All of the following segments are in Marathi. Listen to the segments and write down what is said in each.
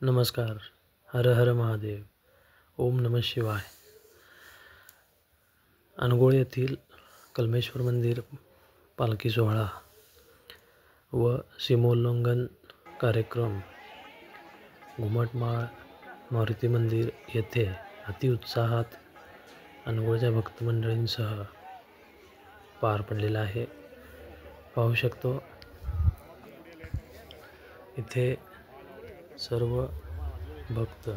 नमस्कार. हर हर महादेव. ओम नमः शिवाय. अनगोळ येथील कलमेश्वर मंदिर पालखी सोहळा व सीमोल्लंघन कार्यक्रम घुमटमाळ मारुती मंदिर येथे अतिउत्साहात अनगोळच्या भक्त मंडळींसह पार पडलेला आहे. पाहू शकतो इथे सर्व भक्त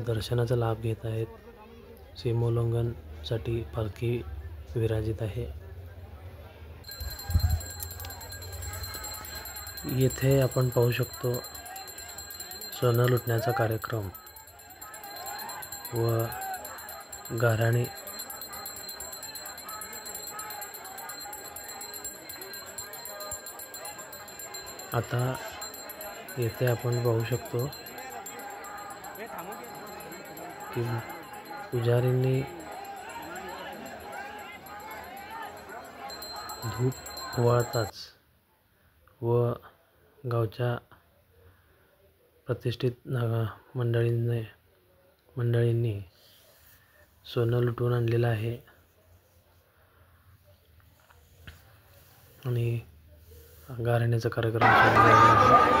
दर्शनाचा लाभ घेत आहेत. सीमोल्लंघनसाठी पालखी विराजित आहे. येथे आपण पाहू शकतो सोनं लुटण्याचा कार्यक्रम व गाऱ्हाणे आता येथे आपण पाहू शकतो की पुजारींनी धूप ओवाळताच व गावच्या प्रतिष्ठित मंडळींनी सोनं लुटून आणलेलं आहे आणि गारण्याचा कार्यक्रम सुरू झालेला आहे.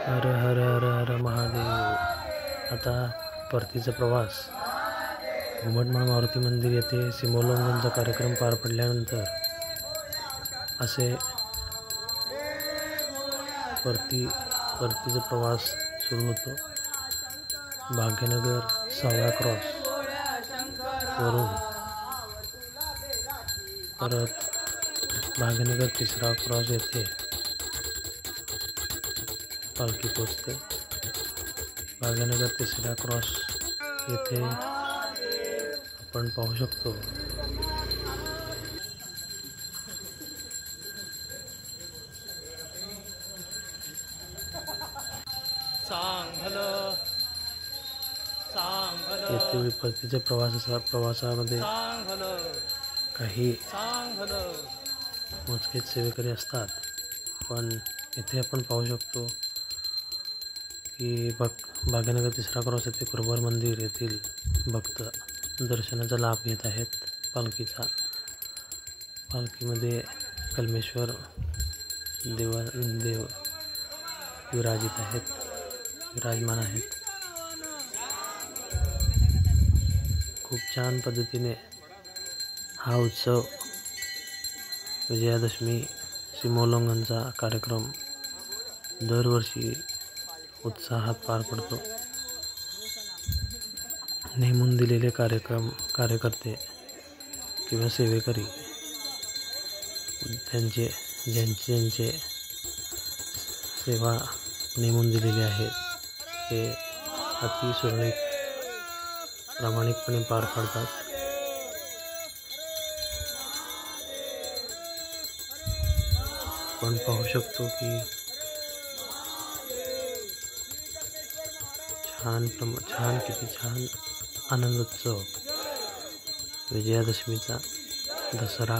हर हर हर हर महादेव. आता परतीचा प्रवास घुमटमाळ मारुती मंदिर येथे सीमोल्लंघनचा कार्यक्रम पार पडल्यानंतर असे परतीचा प्रवास सुरू होतो. भाग्यनगर 6व्या क्रॉस वरून परत भाग्यनगर 3रा क्रॉस येथे पालखी पोचते. भाग्यनगर 3ऱ्या क्रॉस येथे आपण पाहू शकतो येथे परतीच्या प्रवासामध्ये काही मोजकेच सेवेकरी असतात, पण येथे आपण पाहू शकतो की भाग्यनगर 3रा क्रॉस येथे कुरबुर मंदिर येथील भक्त दर्शनाचा लाभ घेत आहेत. पालखीमध्ये कलमेश्वर देव विराजमान आहेत. खूप छान पद्धतीने हा उत्सव विजयादशमी सीमोल्लंघनचा कार्यक्रम दरवर्षी उत्साहात पार पडतो. नेमून दिलेले कार्यकर्ते किंवा सेवेकरी ज्यांचे सेवा नेमून दिलेली आहे ते अति सुरळीत प्रामाणिकपणे पार पाडतात. आपण पाहू शकतो की किती छान आनंदोत्सव विजयादशमीचा दसरा